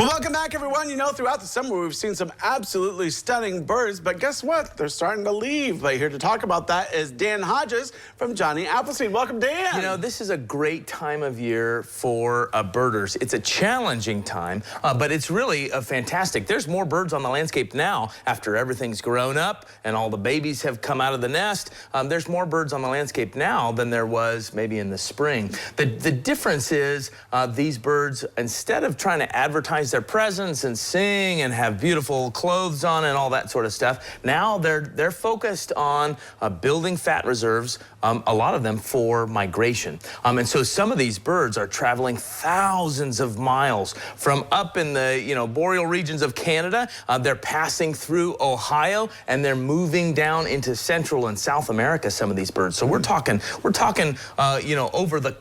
Well, welcome back, everyone. You know, throughout the summer, we've seen some absolutely stunning birds, but guess what? They're starting to leave. But here to talk about that is Dan Hodges from Johnny Appleseed. Welcome, Dan. You know, this is a great time of year for birders. It's a challenging time, but it's really fantastic. There's more birds on the landscape now after everything's grown up and all the babies have come out of the nest. There's more birds on the landscape now than there was maybe in the spring. The difference is these birds, instead of trying to advertise their presence and sing and have beautiful clothes on and all that sort of stuff, now they're focused on building fat reserves, a lot of them for migration. And so some of these birds are traveling thousands of miles from up in the boreal regions of Canada. They're passing through Ohio and they're moving down into Central and South America, some of these birds. So we're talking over the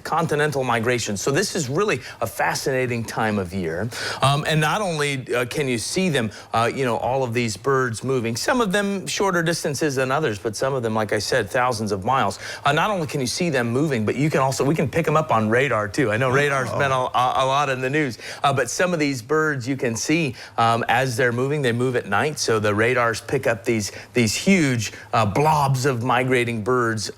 continental migration. So this is really a fascinating time of year. And not only can you see them, all of these birds moving, some of them shorter distances than others, but some of them, like I said, thousands of miles. Not only can you see them moving, but we can pick them up on radar too. I know radar's been a lot in the news, but some of these birds you can see as they're moving. They move at night, so the radars pick up these huge blobs of migrating birds in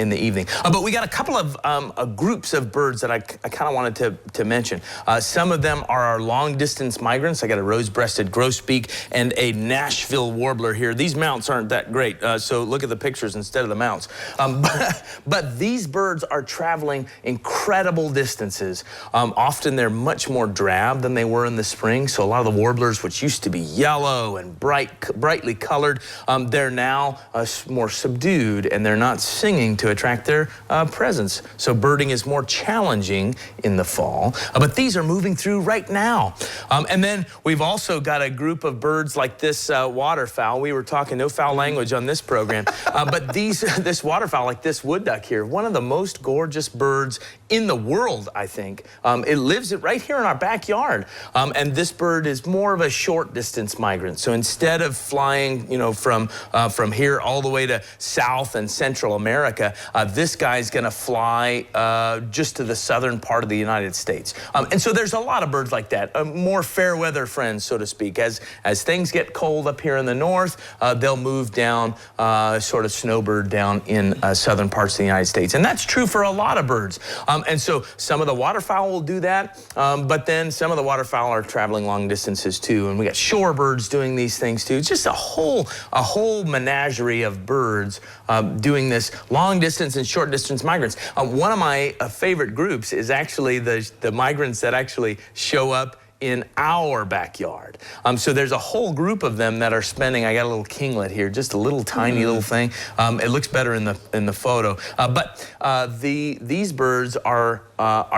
the evening. But we got a couple of groups of birds that I kind of wanted to mention. Some of them are our long-distance migrants. I got a rose-breasted grosbeak and a Nashville warbler here. These mounts aren't that great, so look at the pictures instead of the mounts. But these birds are traveling incredible distances. Often they're much more drab than they were in the spring, so a lot of the warblers, which used to be yellow and brightly colored, they're now more subdued, and they're not singing to attract their presence. So birding is more challenging in the fall, but these are moving through right now. And then we've also got a group of birds like this waterfowl. We were talking no foul language on this program, but this waterfowl, like this wood duck here, one of the most gorgeous birds in the world, I think. It lives right here in our backyard. And this bird is more of a short distance migrant. So instead of flying, from here all the way to South and Central America, this guy's gonna fly just to the southern part of the United States. And so there's a lot of birds like that, more fair weather friends, so to speak. As things get cold up here in the north, they'll move down, sort of snowbird down in southern parts of the United States. And that's true for a lot of birds. And so some of the waterfowl will do that, but then some of the waterfowl are traveling long distances too. And we got shorebirds doing these things too. It's just a whole menagerie of birds doing this long distance and short distance migrants. One of my favorite groups is actually the migrants that actually show up in our backyard. So there's a whole group of them that are spending, I got a little kinglet here, just a little tiny little thing. It looks better in the photo. But these birds are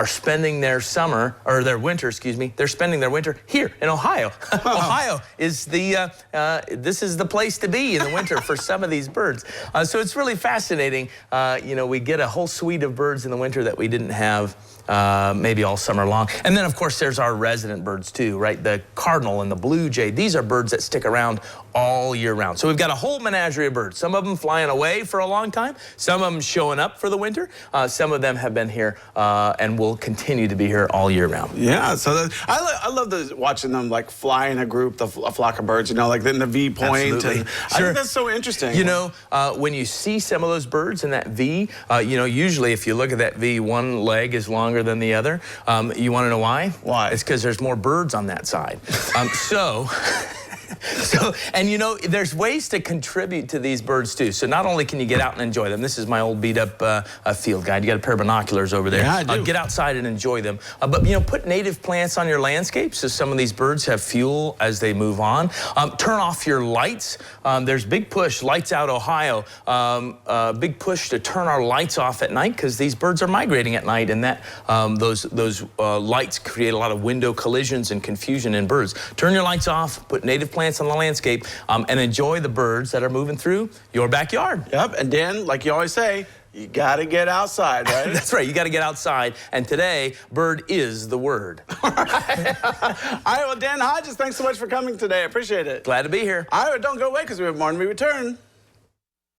spending their summer, or their winter, excuse me, they're spending their winter here in Ohio. Ohio is this is the place to be in the winter for some of these birds. So it's really fascinating. We get a whole suite of birds in the winter that we didn't have maybe all summer long. And then of course there's our resident birds too, right? The cardinal and the blue jay. These are birds that stick around all year round. So we've got a whole menagerie of birds. Some of them flying away for a long time. Some of them showing up for the winter. Some of them have been here and will continue to be here all year round. Yeah, so I love watching them like fly in a group, a flock of birds, like in the V point. Absolutely. And I think that's so interesting. When you see some of those birds in that V, usually if you look at that V, one leg is longer than the other. You want to know why? Why? It's because there's more birds on that side. There's ways to contribute to these birds too. So not only can you get out and enjoy them, this is my old beat up field guide. You got a pair of binoculars over there. Yeah, I do. Get outside and enjoy them. But put native plants on your landscape so some of these birds have fuel as they move on. Turn off your lights. There's big push, Lights Out Ohio, big push to turn our lights off at night because these birds are migrating at night, and that those lights create a lot of window collisions and confusion in birds. Turn your lights off, put native plants on the landscape, and enjoy the birds that are moving through your backyard. Yep, and Dan, like you always say, you gotta get outside, right? That's right, you gotta get outside, and today, bird is the word. All right, well, Dan Hodges, thanks so much for coming today. I appreciate it. Glad to be here. All right, don't go away because we have more when we return.